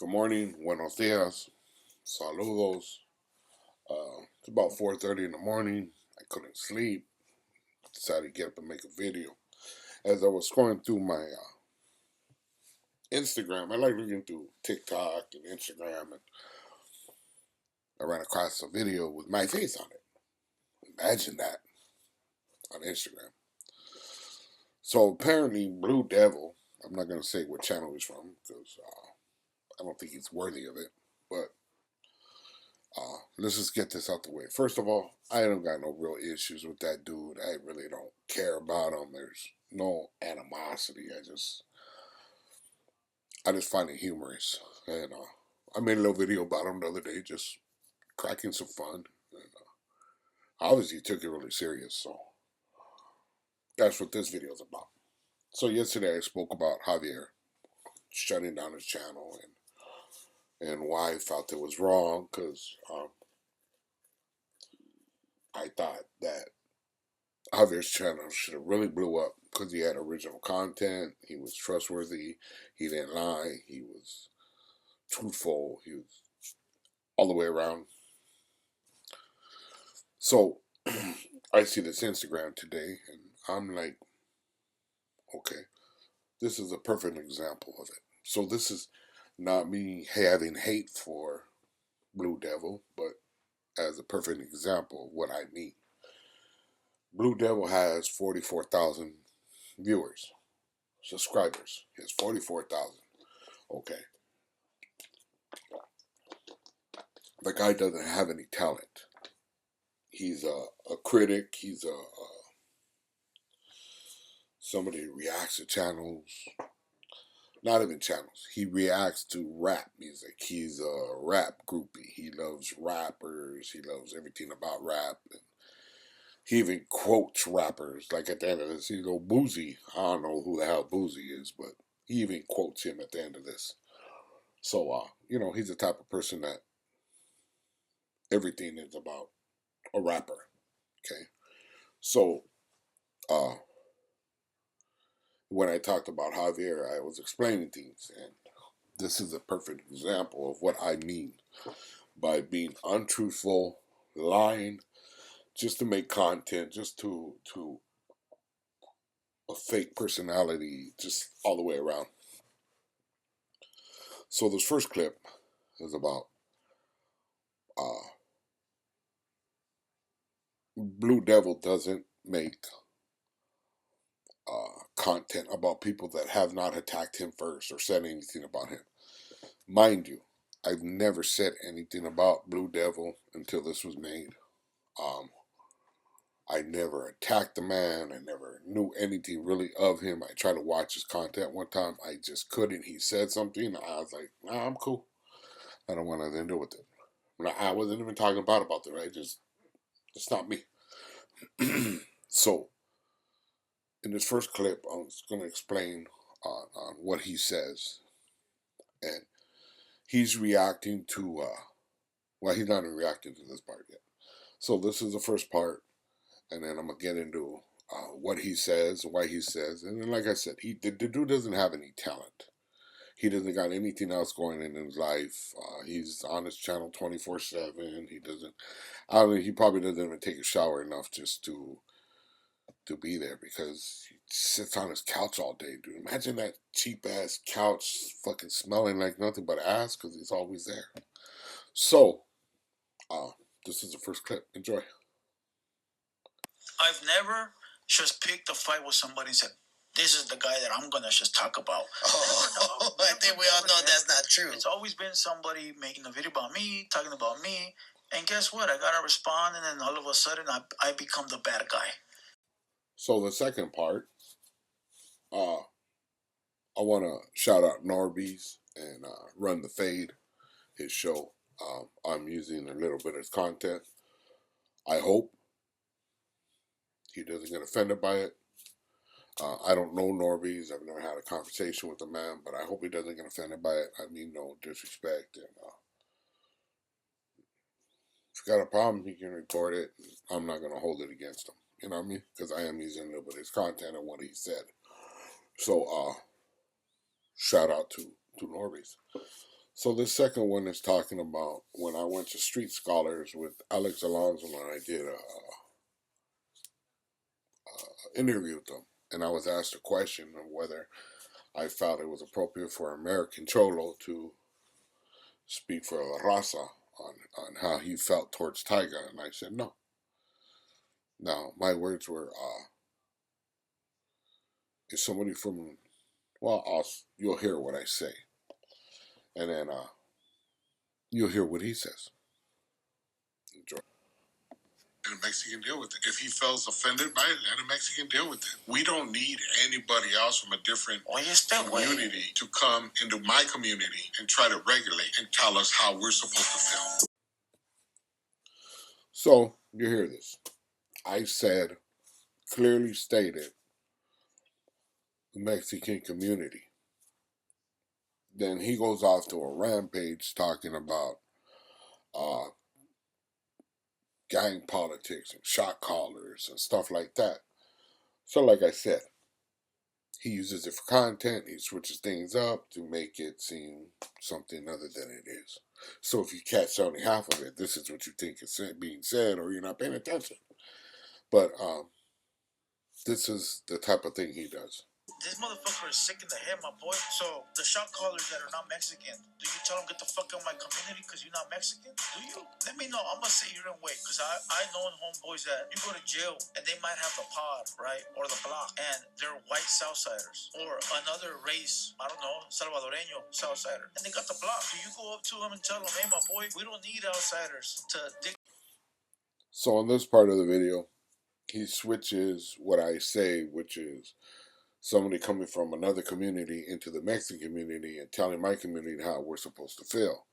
Good morning, buenos dias, saludos. It's about 4:30 in the morning. I couldn't sleep. Decided to get up and make a video. As I was scrolling through my Instagram, I like looking through TikTok and Instagram, and I ran across a video with my face on it. Imagine that on Instagram. So apparently, Blue Devil. I'm not gonna say what channel he's from because I don't think he's worthy of it. But let's just get this out the way. First of all, I don't got no real issues with that dude. I really don't care about him. There's no animosity. I just find it humorous. And I made a little video about him the other day, just cracking some fun. And obviously, he took it really serious. So that's what this video is about. So yesterday, I spoke about Javier shutting down his channel and why I felt it was wrong because I thought that Javier's channel should have really blew up because he had original content. He was trustworthy. He didn't lie. He was truthful. He was all the way around. So I see this Instagram today, and I'm like, okay, this is a perfect example of it. So this is not me having hate for Blue Devil, but as a perfect example of what I mean. Blue Devil has 44,000 viewers, subscribers. He has 44,000. Okay. The guy doesn't have any talent. He's a critic. He's somebody who reacts to channels. Not even channels. He reacts to rap music. He's a rap groupie. He loves rappers. He loves everything about rap. And he even quotes rappers. Like at the end of this, Bosie. I don't know who the hell Bosie is, but he even quotes him at the end of this. So, he's the type of person that everything is about a rapper. Okay. So, when I talked about Javier, I was explaining things, and this is a perfect example of what I mean by being untruthful, lying, just to make content, just to a fake personality, just all the way around. So this first clip is about Blue Devil doesn't make content about people that have not attacked him first or said anything about him. Mind you, I've never said anything about Blue Devil until this was made. I never attacked the man. I never knew anything really of him. I tried to watch his content one time. I just couldn't. He said something. I was like, nah, I'm cool. I don't want nothing to do with it. I wasn't even talking about it. It's not me. So, in this first clip, I was going to explain on what he says. And he's reacting to, well, he's not even reacting to this part yet. So this is the first part. And then I'm going to get into what he says, why he says. And then, like I said, the dude doesn't have any talent. He doesn't got anything else going in his life. He's on his channel 24/7. He probably doesn't even take a shower enough just to be there because he sits on his couch all day, dude. Imagine that cheap ass couch fucking smelling like nothing but ass because he's always there. So, this is the first clip. Enjoy. I've never just picked a fight with somebody and said, this is the guy that I'm going to just talk about. I think we all know that's not true. It's always been somebody making a video about me, talking about me. And guess what? I got to respond, and then all of a sudden, I become the bad guy. So the second part, I want to shout out Norby's and Run the Fade, his show. I'm using a little bit of his content. I hope he doesn't get offended by it. I don't know Norby's. I've never had a conversation with the man, but I hope he doesn't get offended by it. I mean no disrespect. And if you got a problem, he can report it. I'm not going to hold it against him. You know what I mean? Because I am using a little bit of his content and what he said. So, shout out to Norby's. So this second one is talking about when I went to Street Scholars with Alex Alonso and I did a interview with them, and I was asked a question of whether I felt it was appropriate for American Cholo to speak for La Raza on how he felt towards Tyga, and I said no. Now my words were, if somebody from, well, you'll hear what I say, and then you'll hear what he says. Enjoy. And a Mexican deal with it. If he feels offended by it, let a Mexican deal with it. We don't need anybody else from a different community to come into my community and try to regulate and tell us how we're supposed to feel. So, you hear this. I said, clearly stated, the Mexican community. Then he goes off to a rampage talking about gang politics and shot callers and stuff like that. So, like I said, he uses it for content. He switches things up to make it seem something other than it is. So if you catch only half of it, this is what you think is being said, or you're not paying attention. But this is the type of thing he does. This motherfucker is sick in the head, my boy. So, the shot callers that are not Mexican, do you tell them get the fuck out of my community because you're not Mexican? Do you? Let me know. I'm going to sit here and wait because I know in homeboys that you go to jail and they might have the pod, right? Or the block. And they're white Southsiders. Or another race, I don't know, Salvadoreño Southsider. And they got the block. Do you go up to them and tell them, hey, my boy, we don't need outsiders to dig? So on this part of the video, he switches what I say, which is somebody coming from another community into the Mexican community and telling my community how we're supposed to feel.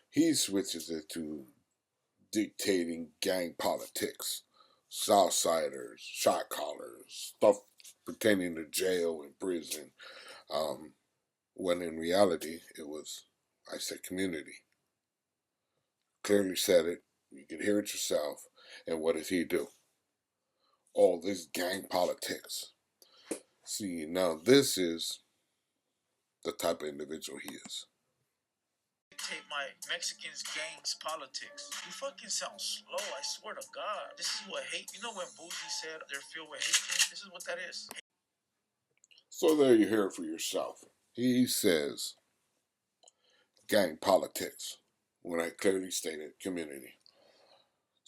He switches it to dictating gang politics, Southsiders, shot callers, stuff pertaining to jail and prison, when in reality it was, I said, community. Clearly said it. You can hear it yourself. And what does he do? All this gang politics. See, now this is the type of individual he is. Dictate my Mexicans gangs politics. You fucking sound slow, I swear to God. This is what hate, you know when bosie said they're filled with hatred? This is what that is. So there you hear it for yourself. He says gang politics when I clearly stated community.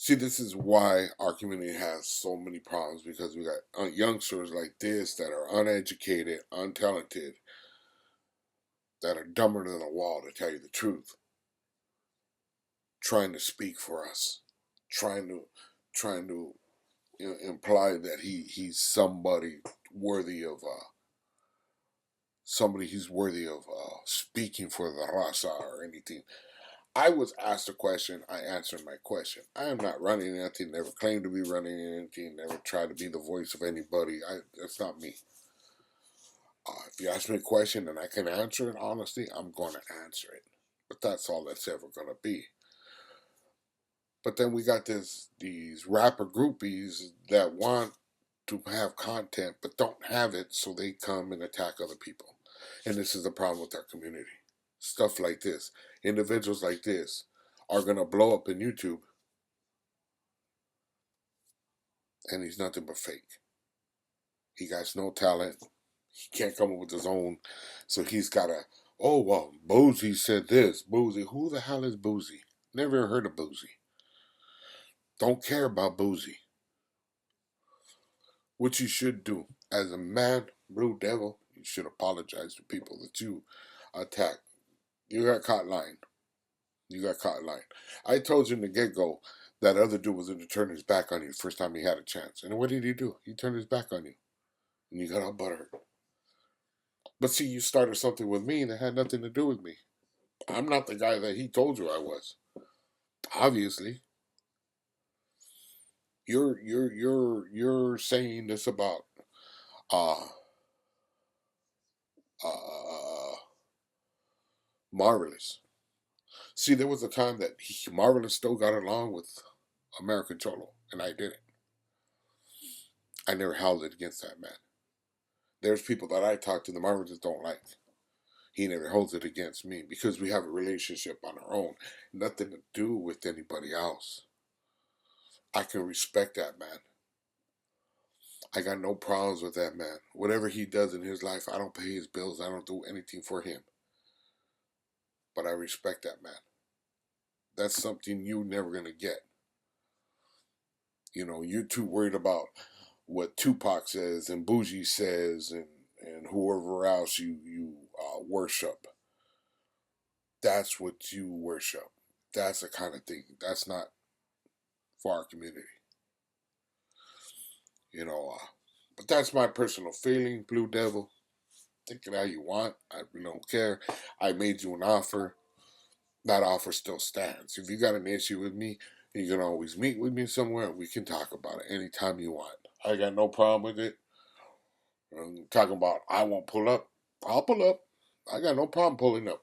See, this is why our community has so many problems, because we got youngsters like this that are uneducated, untalented, that are dumber than a wall, to tell you the truth, trying to speak for us, trying to imply that he's somebody worthy of speaking for the raza or anything. I was asked a question, I answered my question. I am not running anything, never claimed to be running anything, never tried to be the voice of anybody. That's not me. If you ask me a question and I can answer it honestly, I'm going to answer it. But that's all that's ever going to be. But then we got these rapper groupies that want to have content but don't have it, so they come and attack other people. And this is the problem with our community. Stuff like this. Individuals like this are going to blow up in YouTube, and he's nothing but fake. He got no talent. He can't come up with his own. So he's got to, oh, well, Bosie said this. Bosie. Who the hell is Bosie? Never heard of Bosie. Don't care about Bosie. What you should do as a man, blue devil, you should apologize to people that you attack. You got caught lying. You got caught lying. I told you in the get-go that other dude was going to turn his back on you the first time he had a chance. And what did he do? He turned his back on you. And you got all butthurt. But see, you started something with me that had nothing to do with me. I'm not the guy that he told you I was. Obviously. You're saying this about Marvelous. See, there was a time that Marvelous still got along with American Cholo, and I didn't. I never held it against that man. There's people that I talk to the Marvelists don't like. he never holds it against me because we have a relationship on our own. Nothing to do with anybody else. I can respect that man. I got no problems with that man. Whatever he does in his life, I don't pay his bills. I don't do anything for him. But I respect that man. That's something you're never going to get. You know, you're too worried about what Tupac says and Bougie says and whoever else you worship. That's what you worship. That's the kind of thing. That's not for our community. You know, but that's my personal feeling, Blue Devil. Think it how you want. I really don't care. I made you an offer. That offer still stands. If you got an issue with me, you can always meet with me somewhere. We can talk about it anytime you want. I got no problem with it. I'm talking about I won't pull up. I'll pull up. I got no problem pulling up.